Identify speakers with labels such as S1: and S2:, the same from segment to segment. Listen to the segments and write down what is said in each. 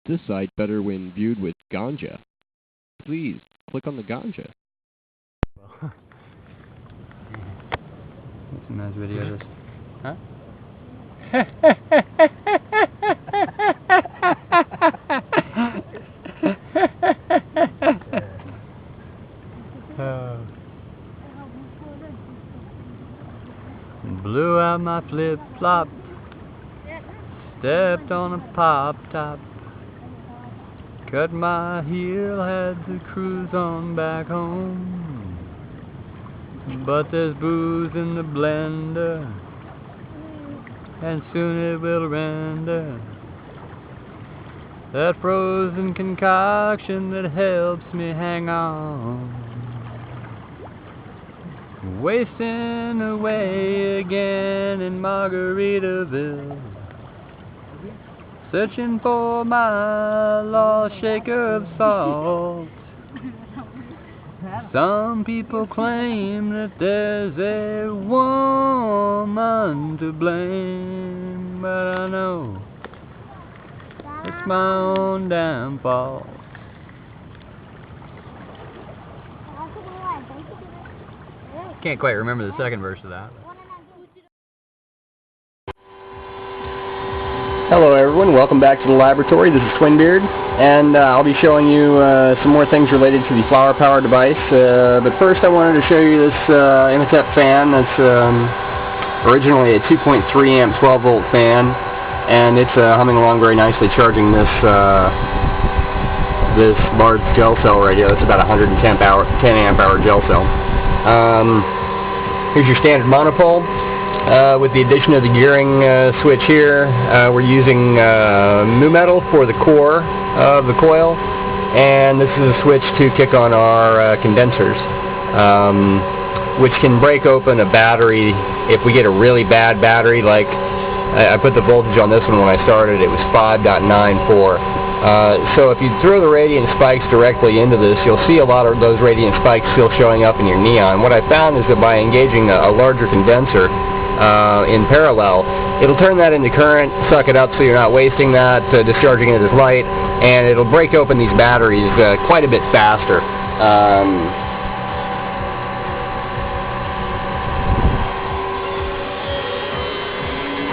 S1: this site better when viewed with ganja? Please click on the ganja.
S2: That's a nice video of this. Huh? Blew out my flip-flop, stepped on a pop-top, cut my heel, had to cruise on back home. But there's booze in the blender, and soon it will render that frozen concoction that helps me hang on. Wasting away again in Margaritaville, searching for my lost shaker of salt. Some people claim that there's a woman to blame, but I know it's my own damn fault. Can't quite remember the second verse of that.
S3: Hello everyone, welcome back to the laboratory. This is Twinbeard, and I'll be showing you some more things related to the FlowerPower device. But first I wanted to show you this intercept fan that's originally a 2.3 amp 12 volt fan, and it's humming along very nicely, charging this this large gel cell radio. It's about 110 amp hour gel cell. Here's your standard monopole. With the addition of the gearing switch here, we're using mu metal for the core of the coil, and this is a switch to kick on our condensers, which can break open a battery if we get a really bad battery. Like I put the voltage on this one when I started, it was 5.94. So if you throw the radiant spikes directly into this, you'll see a lot of those radiant spikes still showing up in your neon. What I found is that by engaging a larger condenser in parallel, it'll turn that into current, suck it up so you're not wasting that, discharging it as light, and it'll break open these batteries quite a bit faster.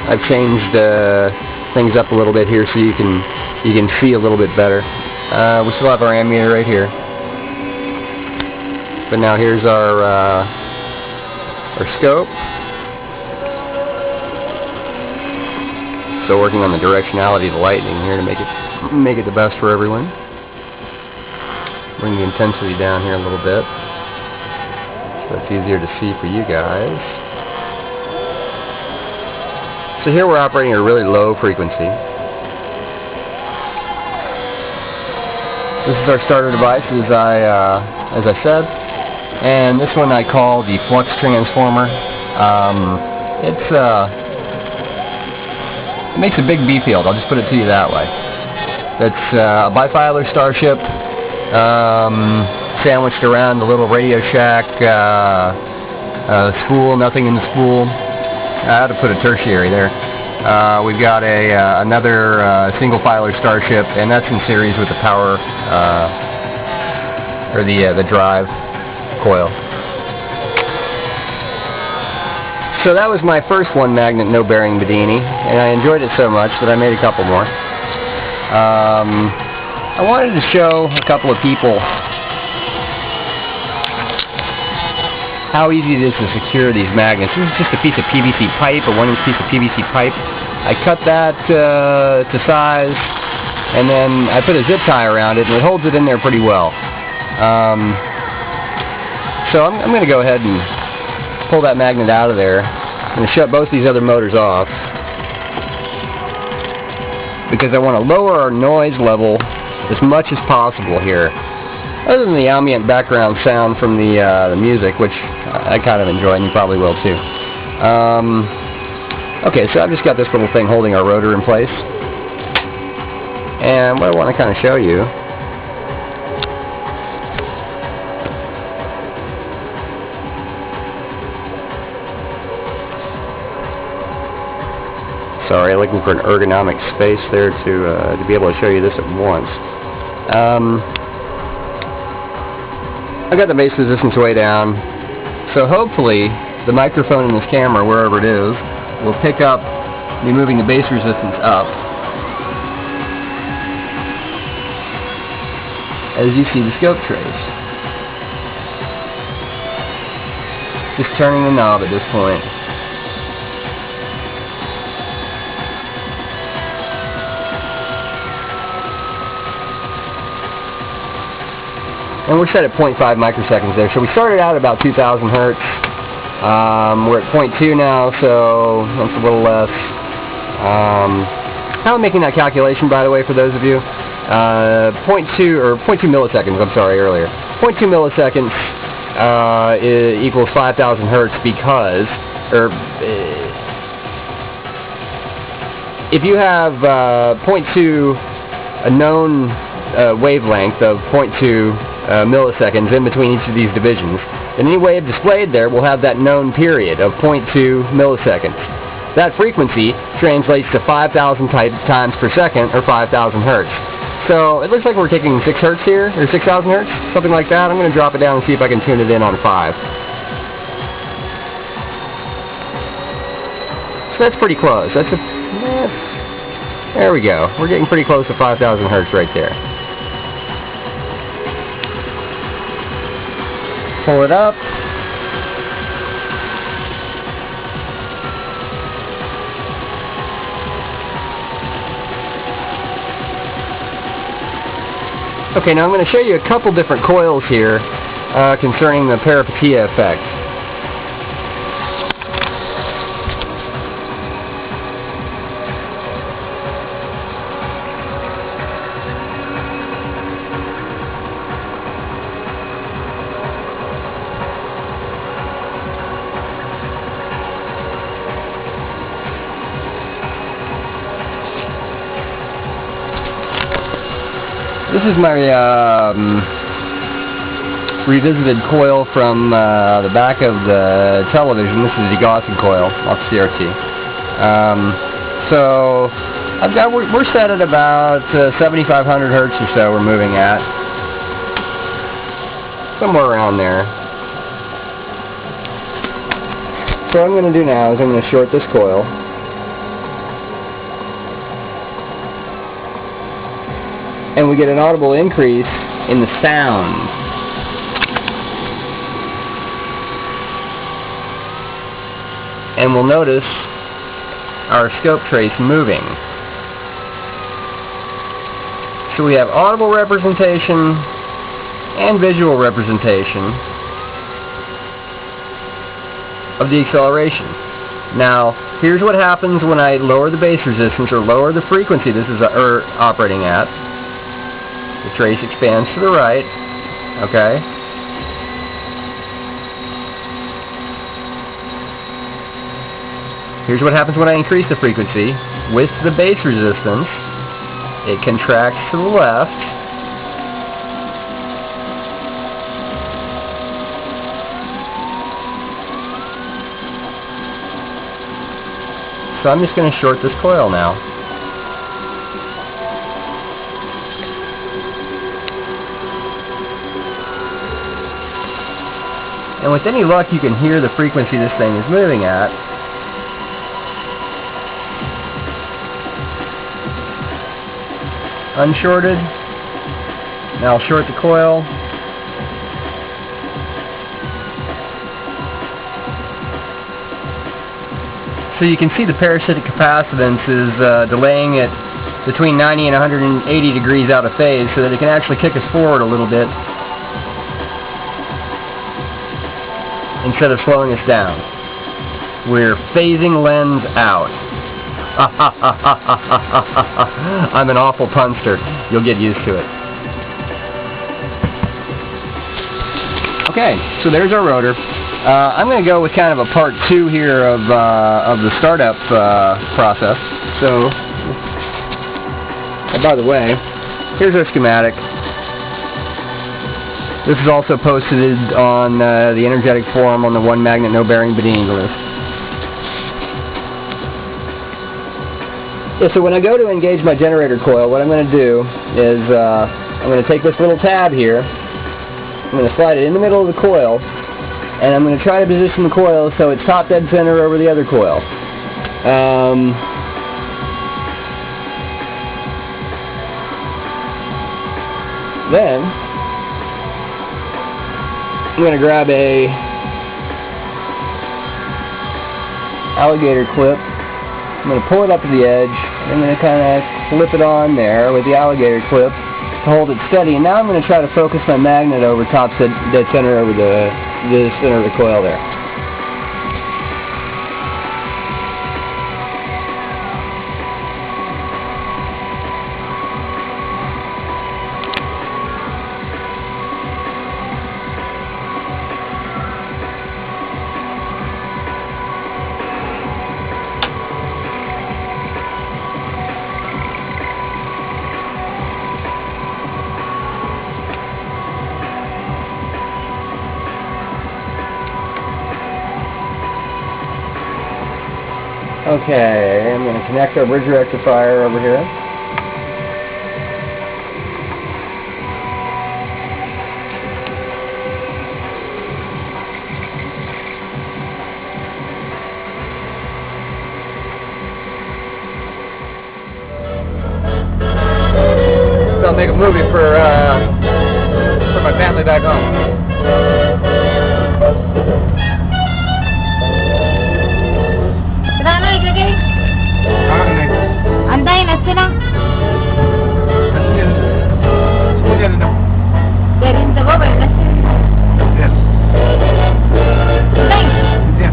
S3: I've changed things up a little bit here so you can see a little bit better. We still have our ammeter right here, but now here's our scope. So working on the directionality of the lightning here to make it the best for everyone. Bring the intensity down here a little bit so it's easier to see for you guys. So here we're operating at a really low frequency. This is our starter device, as I said, and this one I call the flux transformer. It makes a big B field, I'll just put it to you that way. It's a bifilar starship sandwiched around the little Radio Shack spool, nothing in the spool. I had to put a tertiary there. We've got another single filar starship, and that's in series with the power, or the drive coil. So that was my first one magnet, no bearing Bedini, and I enjoyed it so much that I made a couple more. I wanted to show a couple of people how easy it is to secure these magnets. This is just a piece of PVC pipe, a 1-inch piece of PVC pipe. I cut that to size, and then I put a zip tie around it, and it holds it in there pretty well. So I'm going to go ahead and pull that magnet out of there. I'm going to shut both these other motors off because I want to lower our noise level as much as possible here. Other than the ambient background sound from the music, which I kind of enjoy, and you probably will too. Okay, so I've just got this little thing holding our rotor in place. And what I want to kind of show you Sorry, looking for an ergonomic space there to be able to show you this at once. I got the base resistance way down, so hopefully the microphone in this camera, wherever it is, will pick up me moving the base resistance up. As you see the scope trace. Just turning the knob at this point. And we're set at 0.5 microseconds there. So we started out at about 2,000 hertz. We're at 0.2 now, so that's a little less. How I'm making that calculation, by the way, for those of you, 0.2 milliseconds, I'm sorry, earlier. 0.2 milliseconds equals 5,000 hertz because, if you have 0.2, a known wavelength of 0.2 milliseconds in between each of these divisions, then any wave displayed there will have that known period of 0.2 milliseconds. That frequency translates to 5,000 times per second, or 5,000 hertz. So it looks like we're taking 6 hertz here, or 6,000 hertz, something like that. I'm going to drop it down and see if I can tune it in on 5. So that's pretty close. There we go. We're getting pretty close to 5,000 hertz right there. Pull it up. Okay, now I'm going to show you a couple different coils here concerning the peripetia effect. This is my revisited coil from the back of the television. This is the Gaussian coil off CRT. So we're set at about 7,500 hertz or so. We're moving at somewhere around there. So what I'm going to do now is I'm going to short this coil. And we get an audible increase in the sound. And we'll notice our scope trace moving. So we have audible representation and visual representation of the acceleration. Now, here's what happens when I lower the base resistance or lower the frequency this is operating at. The trace expands to the right, okay? Here's what happens when I increase the frequency. With the base resistance, it contracts to the left. So I'm just going to short this coil now. And with any luck, you can hear the frequency this thing is moving at. Unshorted. Now I'll short the coil. So you can see the parasitic capacitance is delaying it between 90 and 180 degrees out of phase so that it can actually kick us forward a little bit instead of slowing us down. We're phasing lens out. I'm an awful punster. You'll get used to it. Okay, so there's our rotor. I'm going to go with kind of a part 2 here of the startup process. So, oh, by the way, here's our schematic. This is also posted on the energetic forum on the One Magnet No Bearing Bedini list. Yeah, so when I go to engage my generator coil, what I'm going to do is I'm going to take this little tab here, I'm going to slide it in the middle of the coil, and I'm going to try to position the coil so it's top dead center over the other coil. Then I'm going to grab a alligator clip. I'm going to pull it up to the edge, and I'm going to kind of clip it on there with the alligator clip to hold it steady. And now I'm going to try to focus my magnet over top dead center over the center of the coil there. Okay, I'm going to connect our bridge rectifier over here. So I'll make a movie for my family back home.
S4: Andain na sila. Dari sa baba na sila.
S5: Yes.
S4: Andain.
S5: Yeah.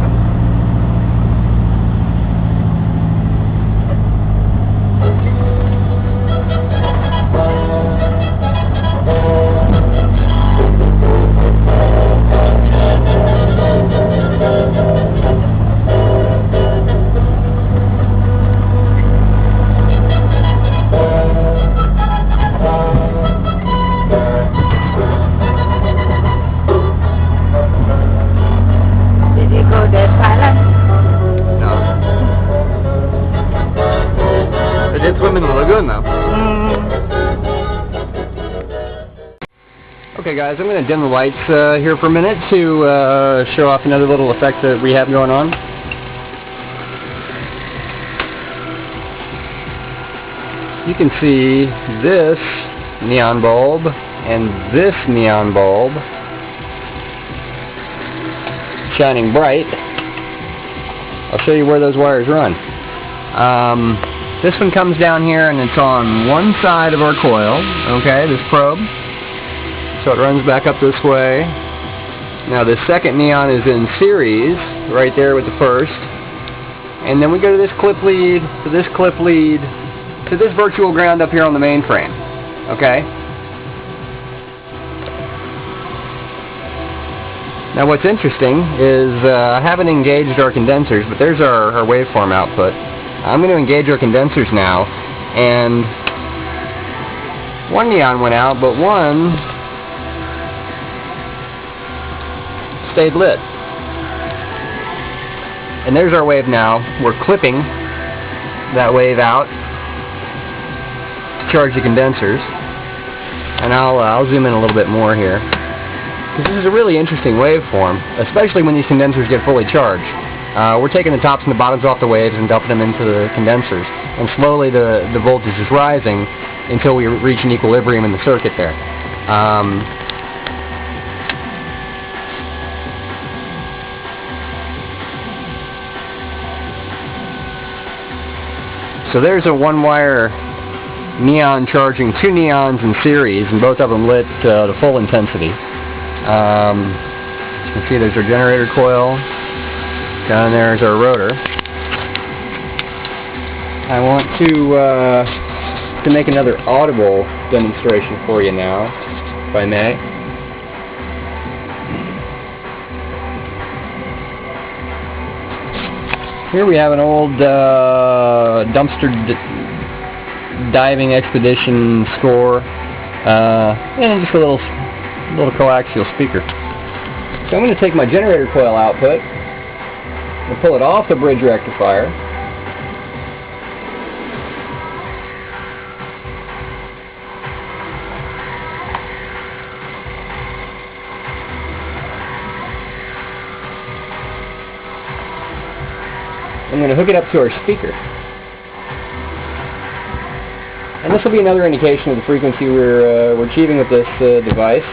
S5: Swim in the lagoon though. Okay guys, I'm going to dim the lights here for a minute to show off another little effect that we have going on. You can see this neon bulb and this neon bulb shining bright. I'll show you where those wires run. This one comes down here and it's on one side of our coil, okay, this probe. So it runs back up this way. Now this second neon is in series, right there with the first. And then we go to this clip lead, to this clip lead, to this virtual ground up here on the mainframe, okay? Now what's interesting is I haven't engaged our condensers, but there's our waveform output. I'm going to engage our condensers now, and one neon went out, but one stayed lit. And there's our wave now. We're clipping that wave out to charge the condensers. And I'll zoom in a little bit more here. This is a really interesting waveform, especially when these condensers get fully charged. We're taking the tops and the bottoms off the waves and dumping them into the condensers. And slowly the voltage is rising until we reach an equilibrium in the circuit there. So there's a one-wire neon charging two neons in series, and both of them lit to full intensity. As you can see, there's our generator coil. Down there is our rotor. I want to make another audible demonstration for you now, if I may. Here we have an old dumpster diving expedition score, and just a little coaxial speaker. So I'm going to take my generator coil output and pull it off the bridge rectifier. I'm going to hook it up to our speaker. And this will be another indication of the frequency we're achieving with this device.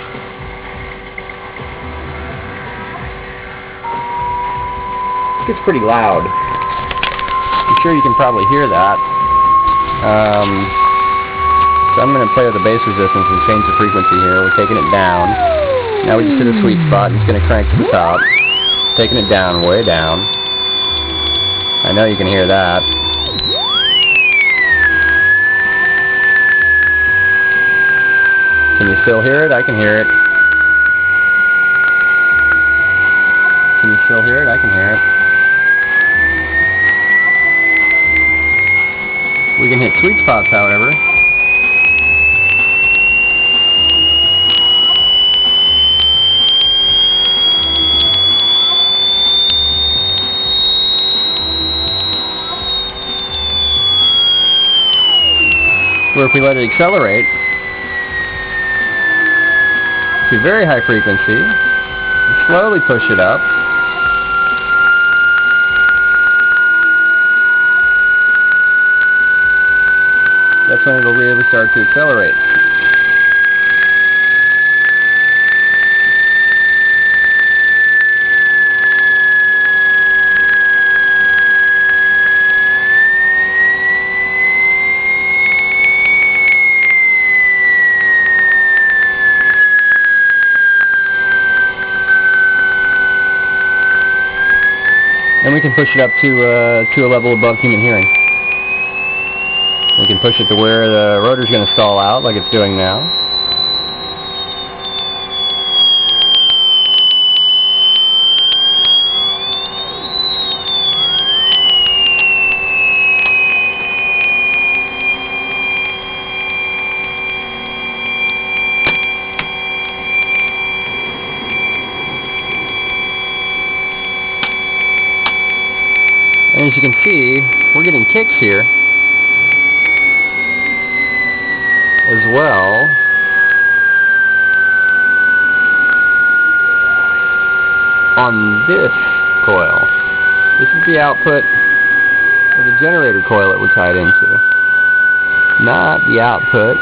S5: It gets pretty loud. I'm sure you can probably hear that. So I'm going to play with the bass resistance and change the frequency here. We're taking it down. Now we just hit a sweet spot and it's going to crank to the top. Taking it down, way down. I know you can hear that. Can you still hear it? I can hear it. Can you still hear it? I can hear it. We can hit sweet spots, however. Where if we let it accelerate to very high frequency, slowly push it up, that's when it'll really start to accelerate. And we can push it up to a level above human hearing. We can push it to where the rotor's going to stall out, like it's doing now. And as you can see, we're getting kicks here as well. On this coil. This is the output of the generator coil that we're tied into. Not the output .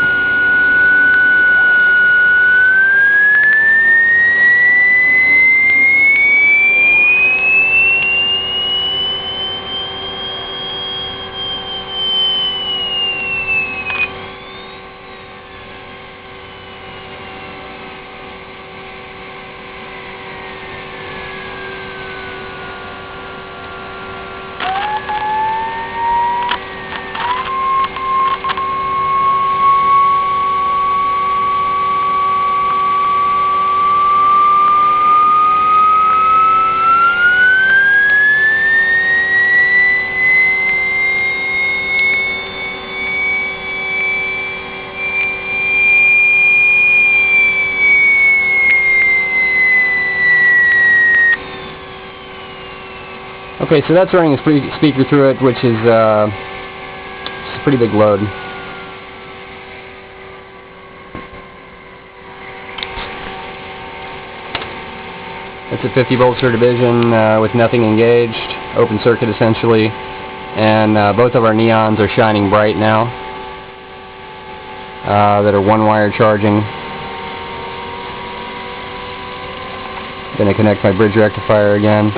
S5: Okay, so that's running a speaker through it, which is a pretty big load. It's a 50 volt Sir division with nothing engaged, open circuit essentially, and both of our neons are shining bright now that are one wire charging. Going to connect my bridge rectifier again.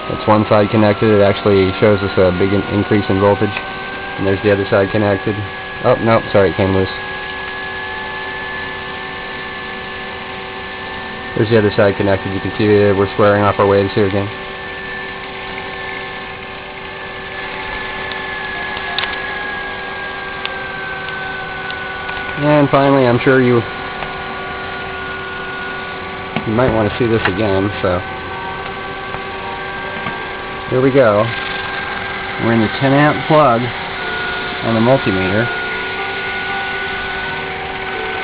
S5: That's one side connected. It actually shows us a big increase in voltage. And there's the other side connected. Oh, no, sorry, it came loose. There's the other side connected. You can see we're squaring off our waves here again. And finally, I'm sure you might want to see this again, so here we go. We're in the 10 amp plug on the multimeter.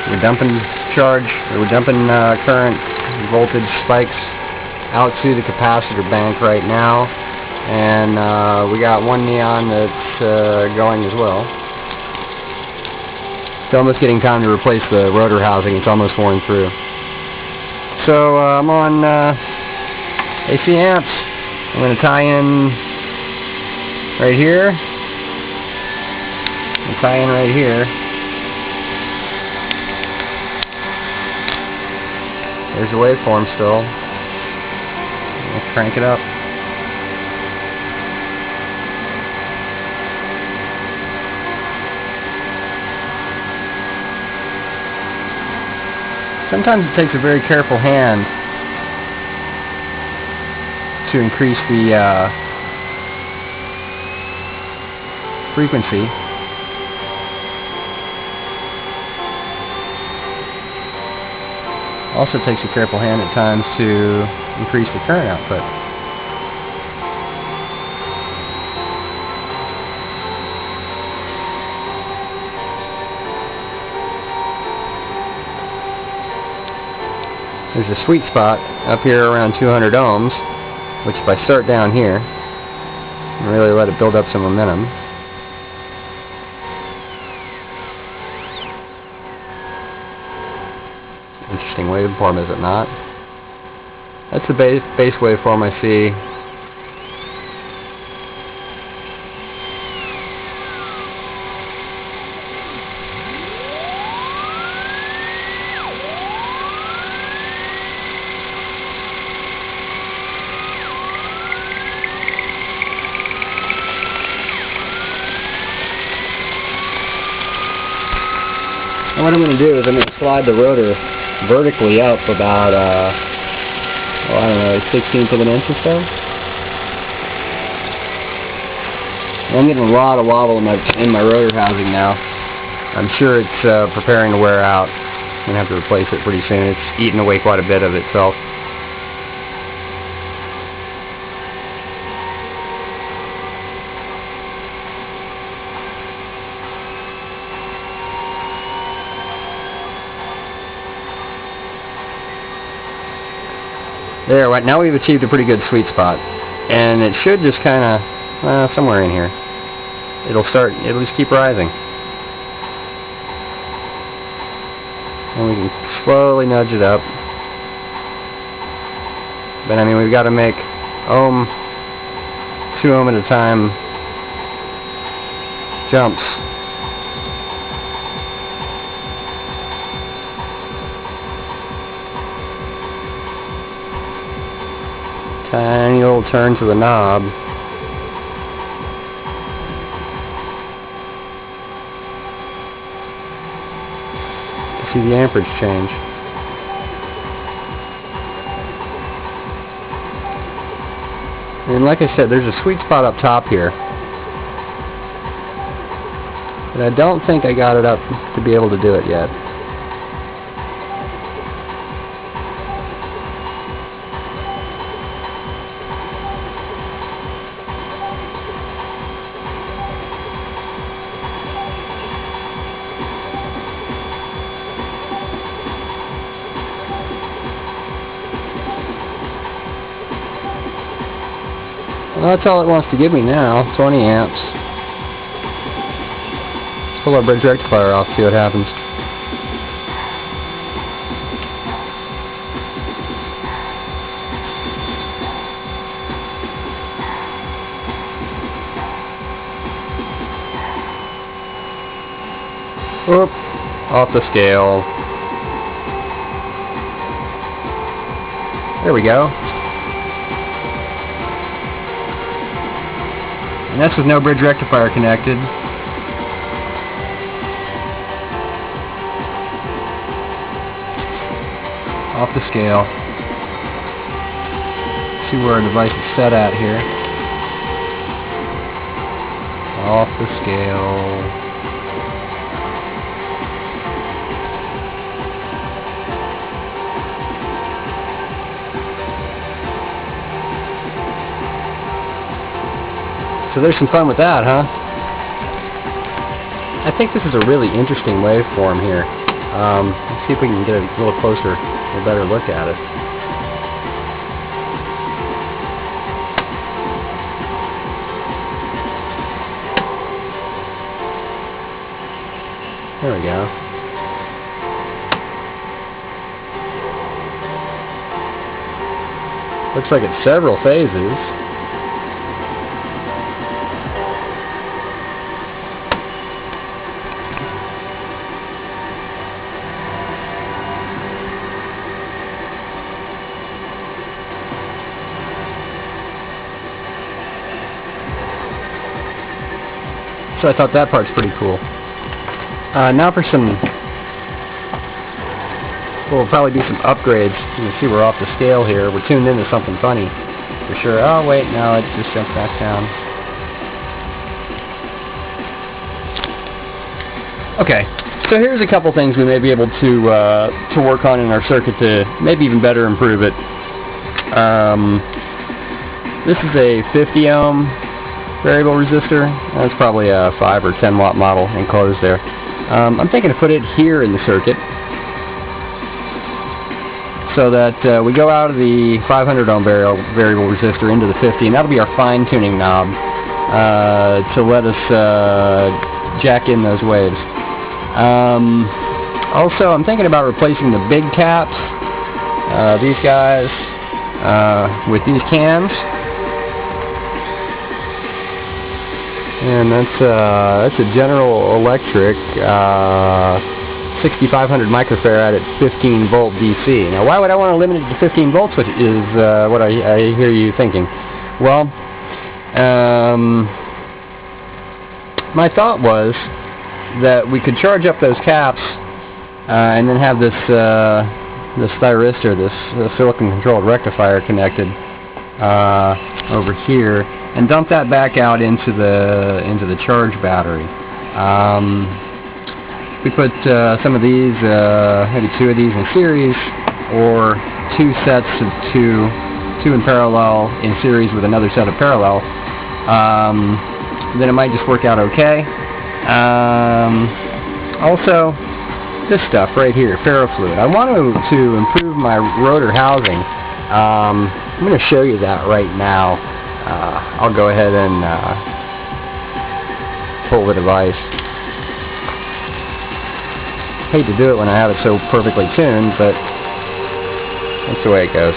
S5: We're dumping current voltage spikes out to the capacitor bank right now, and we got one neon that's going as well. It's almost getting time to replace the rotor housing. It's almost worn through. So I'm on AC amps, I'm going to tie in right here. And tie in right here. There's the waveform still. Let's crank it up. Sometimes it takes a very careful hand to increase the frequency. Also takes a careful hand at times to increase the current output. There's a sweet spot up here around 200 ohms, which if I start down here and really let it build up some momentum, interesting waveform, is it not? That's the base waveform I see. And what I'm going to do is I'm going to slide the rotor vertically up about, well, I don't know, 1/16 of an inch or so. And I'm getting a lot of wobble in my rotor housing now. I'm sure it's preparing to wear out. I'm going to have to replace it pretty soon. It's eaten away quite a bit of itself. There, right now we've achieved a pretty good sweet spot, and it should just kind of, somewhere in here, it'll just keep rising. And we can slowly nudge it up. But I mean, we've got to make 2 ohm at a time jumps. Tiny little turn to the knob. To see the amperage change. And like I said, there's a sweet spot up top here. But I don't think I got it up to be able to do it yet. Well, that's all it wants to give me now, 20 amps. Let's pull our bridge rectifier off, see what happens. Oop, off the scale. There we go. And that's with no bridge rectifier connected. Off the scale. See where our device is set at here. Off the scale. So there's some fun with that, huh? I think this is a really interesting waveform here. Let's see if we can get a little closer, a better look at it. There we go. Looks like it's several phases. So I thought that part's pretty cool. Now for some, we'll probably do some upgrades. You can see we're off the scale here. We're tuned into something funny, for sure. Oh wait, no, it just jumped back down. Okay, so here's a couple things we may be able to work on in our circuit to maybe even better improve it. This is a 50 ohm variable resistor. That's probably a 5 or 10 watt model enclosed there. I'm thinking to put it here in the circuit so that we go out of the 500 ohm variable resistor into the 50, and that'll be our fine tuning knob to let us jack in those waves. Also, I'm thinking about replacing the big caps, these guys, with these cams. And that's a General Electric 6500 microfarad at 15 volt DC. Now, why would I want to limit it to 15 volts? Which is what I hear you thinking. Well, my thought was that we could charge up those caps and then have this this thyristor, this silicon-controlled rectifier connected over here, and dump that back out into the charge battery. We put some of these, maybe 2 of these in series, or 2 sets of 2 in parallel in series with another set of parallel. Then it might just work out okay. Also, this stuff right here, ferrofluid. I want to improve my rotor housing. I'm going to show you that right now. I'll go ahead and pull the device. Hate to do it when I have it so perfectly tuned, but that's the way it goes.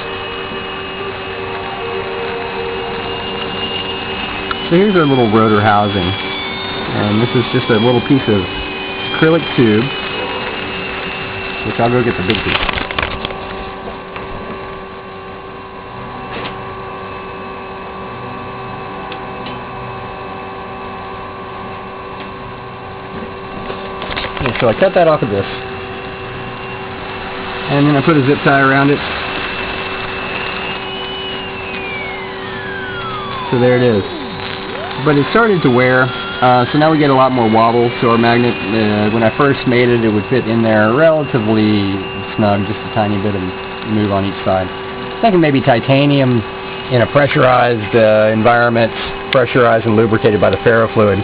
S5: So here's our little rotor housing, and this is just a little piece of acrylic tube, which I'll go get the big piece. Okay, so I cut that off of this, and then I put a zip tie around it. So there it is. But it started to wear, so now we get a lot more wobble. So our magnet, when I first made it, it would fit in there relatively snug, just a tiny bit of move on each side. I'm thinking maybe titanium in a pressurized environment, pressurized and lubricated by the ferrofluid,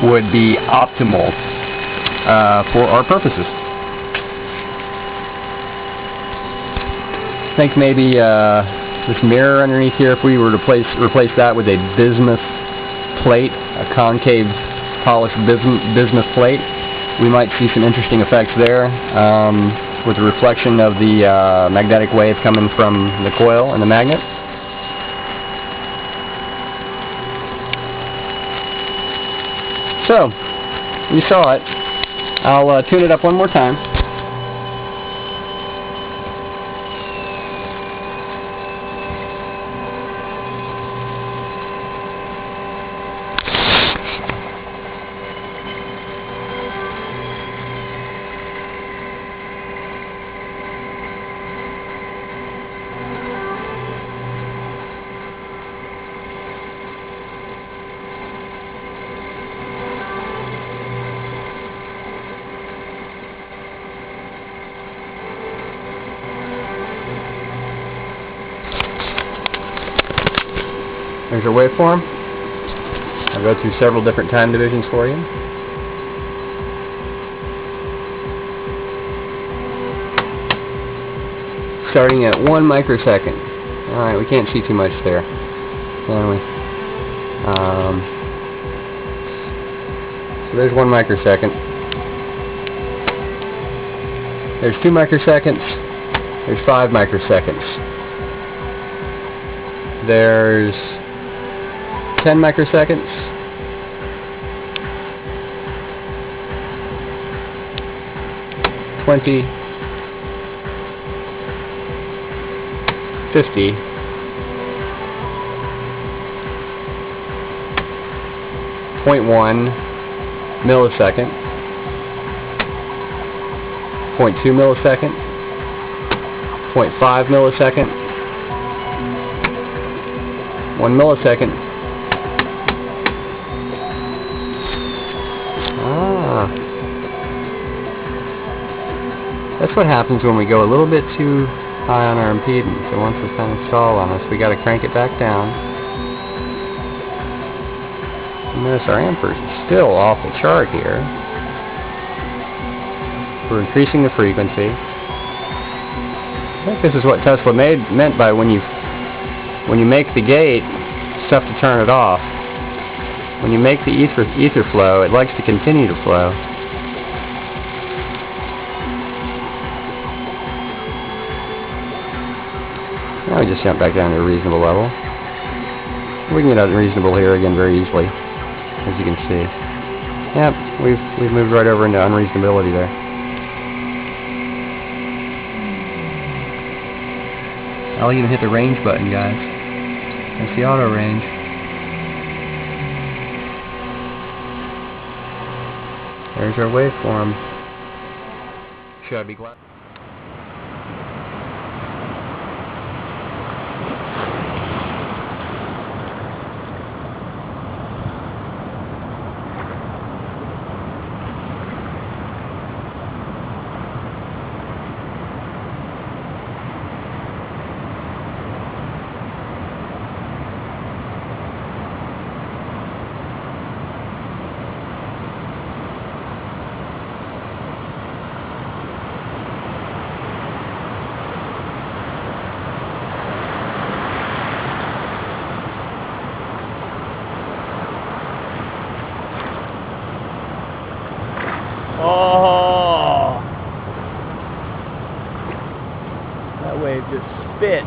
S5: would be optimal for our purposes. I think maybe this mirror underneath here, if we were to replace that with a bismuth plate, a concave polished bismuth plate, we might see some interesting effects there with the reflection of the magnetic wave coming from the coil and the magnet. So, you saw it. I'll tune it up one more time. There's your waveform. I'll go through several different time divisions for you. Starting at 1 microsecond. Alright, we can't see too much there, can we? So there's 1 microsecond. There's 2 microseconds. There's 5 microseconds. There's 10 microseconds. $20, $50, $0.1, millisecond, 0.2 millisecond, 0.5 millisecond, 1 millisecond. Ah. That's what happens when we go a little bit too high on our impedance. So once it's kind of stall on us, we got to crank it back down. And notice our amperes is still off the chart here. We're increasing the frequency. I think this is what Tesla meant by when you make the gate, it's tough to turn it off. When you make the ether flow, it likes to continue to flow. Now we just jump back down to a reasonable level. We can get unreasonable here again very easily, as you can see. Yep, we've moved right over into unreasonability there. I'll even hit the range button, guys. That's the auto range. There's our waveform. Should I be glad?
S2: Oh, that wave just spit.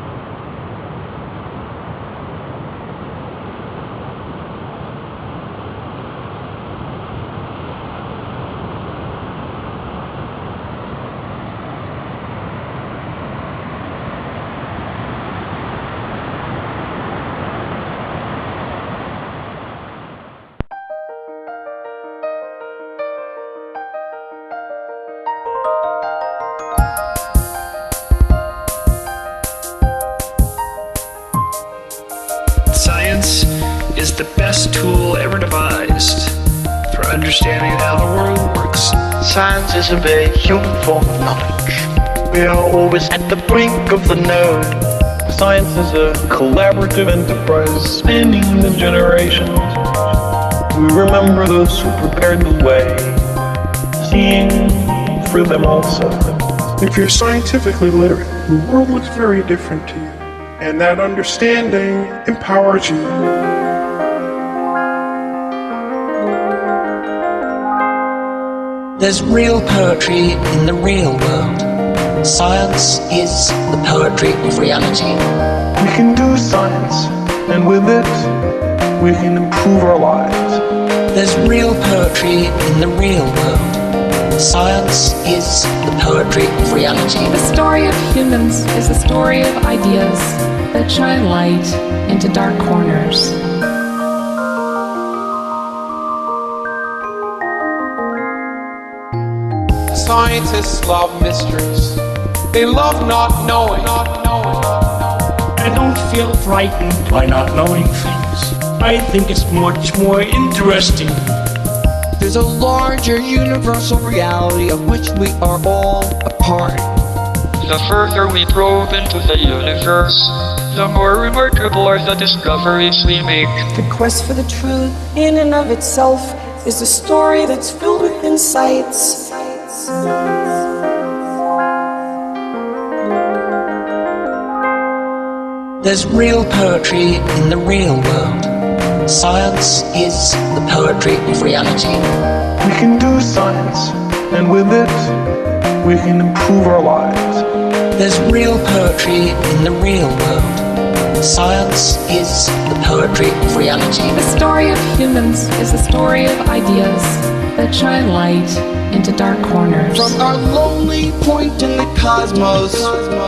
S6: Science is the best tool ever devised for understanding how the world works.
S7: Science is a very human form of knowledge. We are always at the brink of the node.
S8: Science is a collaborative enterprise spanning the generations. We remember those who prepared the way, seeing for them also.
S9: If you're scientifically literate, the world looks very different to you, and that understanding empowers you.
S10: There's real poetry in the real world. Science is the poetry of reality.
S8: We can do science, and with it, we can improve our lives.
S10: There's real poetry in the real world. Science is the poetry of reality.
S11: The story of humans is a story of ideas that shine light into dark corners.
S12: Scientists love mysteries. They love not knowing.
S13: I don't feel frightened by not knowing things. I think it's much more interesting.
S12: There's a larger universal reality of which we are all a part.
S14: The further we probe into the universe, the more remarkable are the discoveries we make.
S15: The quest for the truth in and of itself is a story that's filled with insights.
S10: There's real poetry in the real world. Science is the poetry of reality.
S8: We can do science, and with it, we can improve our lives.
S10: There's real poetry in the real world. Science is the poetry of reality.
S11: The story of humans is a story of ideas that shine light into dark corners.
S12: From our lonely point in the cosmos,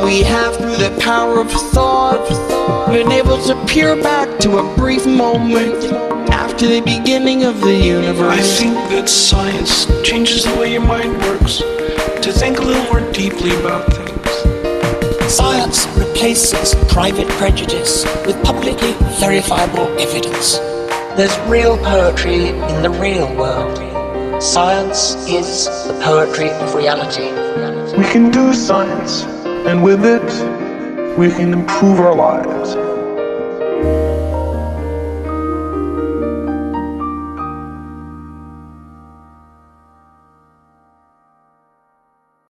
S12: we have, through the power of thought, been able to peer back to a brief moment after the beginning of the universe.
S8: I think that science changes the way your mind works, to think a little more deeply about things.
S10: Science replaces private prejudice with publicly verifiable evidence. There's real poetry in the real world. Science is the poetry of reality.
S8: We can do science, and with it, we can improve our lives.